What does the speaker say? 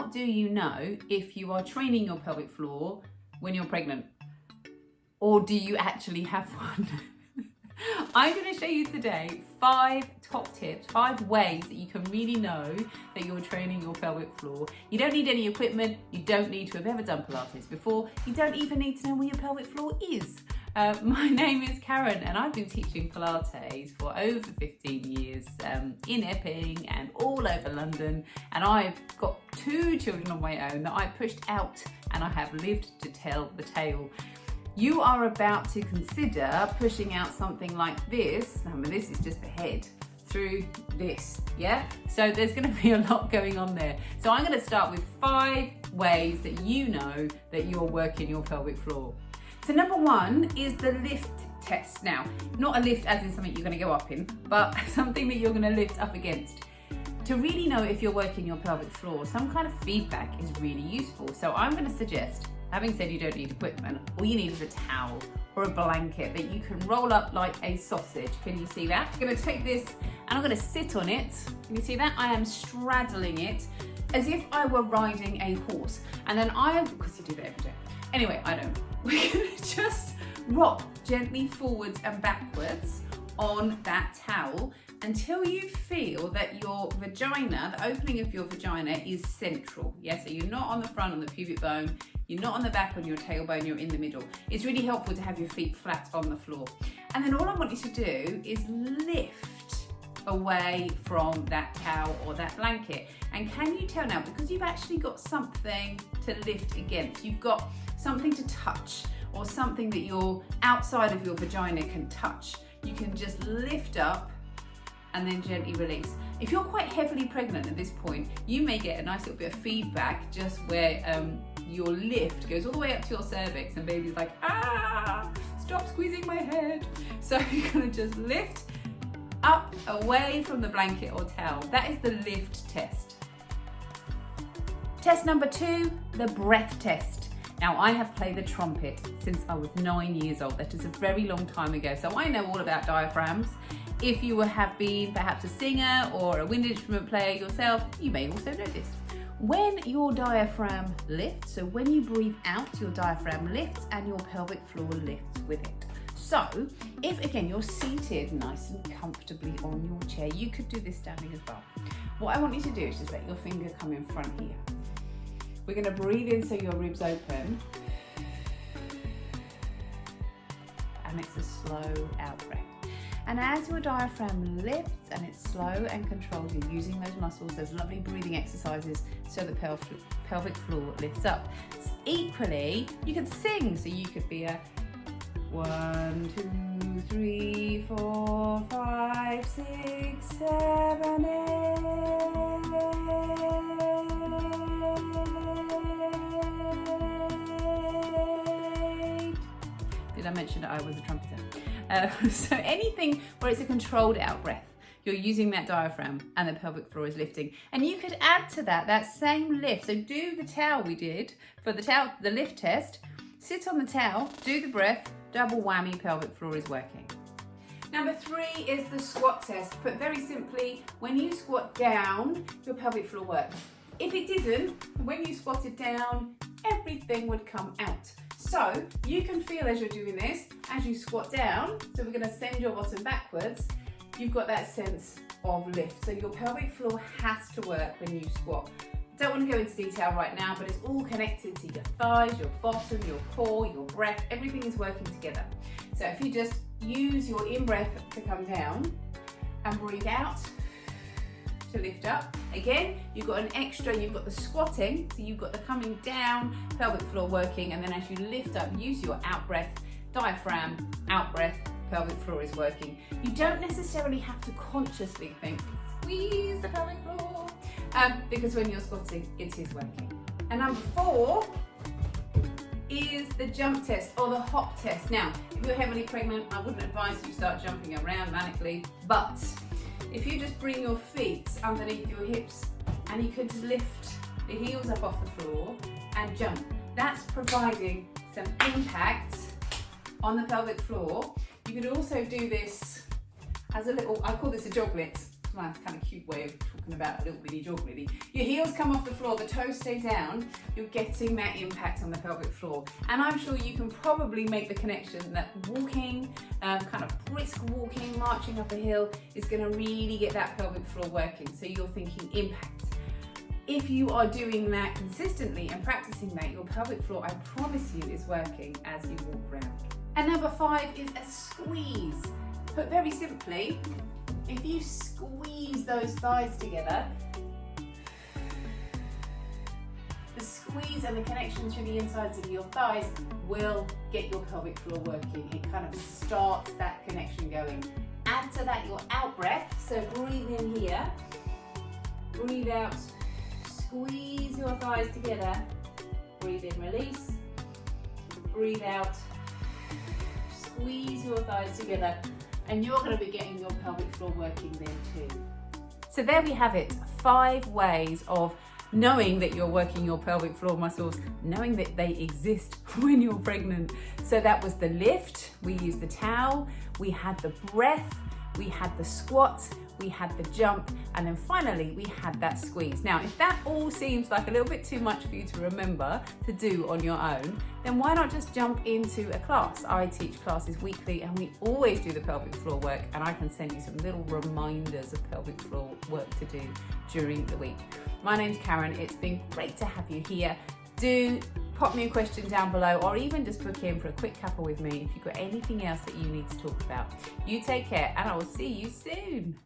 how do you know if you are training your pelvic floor when you're pregnant? Or do you actually have one? I'm going to show you today 5 top tips, 5 ways that you can really know that you're training your pelvic floor. You don't need any equipment, you don't need to have ever done Pilates before, you don't even need to know where your pelvic floor is. My name is Karen and I've been teaching Pilates for over 15 years in Epping and all over London, and I've got 2 children of my own that I pushed out and I have lived to tell the tale. You are about to consider pushing out something like this. I mean, this is just the head through this, yeah? So there's gonna be a lot going on there. So I'm gonna start with 5 ways that you know that you're working your pelvic floor. So number 1 is the lift test. Now, not a lift as in something you're gonna go up in, but something that you're gonna lift up against. To really know if you're working your pelvic floor, some kind of feedback is really useful. So I'm gonna suggest, having said you don't need equipment, all you need is a towel or a blanket that you can roll up like a sausage. Can you see that? I'm gonna take this and I'm gonna sit on it. Can you see that? I am straddling it as if I were riding a horse. And then because you do that every day. Anyway, I don't. We're gonna just rock gently forwards and backwards on that towel until you feel that your vagina, the opening of your vagina is central. Yeah, so you're not on the front on the pubic bone, you're not on the back on your tailbone, you're in the middle. It's really helpful to have your feet flat on the floor. And then all I want you to do is lift away from that towel or that blanket. And can you tell now, because you've actually got something to lift against, you've got something to touch or something that your outside of your vagina can touch, you can just lift up and then gently release. If you're quite heavily pregnant at this point, you may get a nice little bit of feedback just where your lift goes all the way up to your cervix and baby's like, ah, stop squeezing my head. So you're gonna just lift up away from the blanket or towel. That is the lift test. Test number 2, the breath test. Now, I have played the trumpet since I was 9 years old. That is a very long time ago. So I know all about diaphragms. If you have been perhaps a singer or a wind instrument player yourself, you may also know this. When your diaphragm lifts, so when you breathe out, your diaphragm lifts and your pelvic floor lifts with it. So if, again, you're seated nice and comfortably on your chair, you could do this standing as well. What I want you to do is just let your finger come in front here. We're gonna breathe in so your ribs open. And it's a slow out breath. And as your diaphragm lifts and it's slow and controlled, you're using those muscles, those lovely breathing exercises so the pelvic floor lifts up. Equally, you could sing, so you could be a 1, 2, 3, 4, 5, 6, 7, 8. Did I mention that I was a trumpeter? So anything where it's a controlled out breath, you're using that diaphragm and the pelvic floor is lifting. And you could add to that same lift. So do the towel we did for the lift test, sit on the towel, do the breath, double whammy, pelvic floor is working. Number 3 is the squat test. Put very simply, when you squat down, your pelvic floor works. If it didn't, when you squatted down, everything would come out. So you can feel as you're doing this, as you squat down, so we're gonna send your bottom backwards, you've got that sense of lift. So your pelvic floor has to work when you squat. Don't want to go into detail right now, but it's all connected to your thighs, your bottom, your core, your breath, everything is working together. So if you just use your in-breath to come down and breathe out to lift up. Again, you've got an extra, you've got the squatting, so you've got the coming down, pelvic floor working, and then as you lift up, use your out breath, diaphragm, out breath, pelvic floor is working. You don't necessarily have to consciously think, squeeze the pelvic floor, because when you're squatting, it is working. And number 4 is the jump test or the hop test. Now, if you're heavily pregnant, I wouldn't advise you start jumping around manically, but if you just bring your feet underneath your hips and you could lift the heels up off the floor and jump, that's providing some impact on the pelvic floor. You could also do this as a little, I call this a joglet. nice kind of cute way of talking about a little bitty jog really. Your heels come off the floor, the toes stay down, you're getting that impact on the pelvic floor. And I'm sure you can probably make the connection that walking, kind of brisk walking, marching up a hill is gonna really get that pelvic floor working. So you're thinking impact. If you are doing that consistently and practicing that, your pelvic floor, I promise you, is working as you walk around. And number 5 is a squeeze. Put very simply, if you squeeze those thighs together, the squeeze and the connection to the insides of your thighs will get your pelvic floor working. It kind of starts that connection going. Add to that your out breath, so breathe in here, breathe out, squeeze your thighs together, breathe in, release, breathe out, squeeze your thighs together, and you're going to be getting your pelvic floor working there too. So there we have it, 5 ways of knowing that you're working your pelvic floor muscles, knowing that they exist when you're pregnant. So that was the lift, we used the towel, we had the breath, we had the squat, we had the jump, and then finally we had that squeeze. Now, if that all seems like a little bit too much for you to remember to do on your own, then why not just jump into a class? I teach classes weekly and we always do the pelvic floor work, and I can send you some little reminders of pelvic floor work to do during the week. My name's Karen, it's been great to have you here. Do pop me a question down below, or even just book in for a quick cuppa with me if you've got anything else that you need to talk about. You take care, and I will see you soon.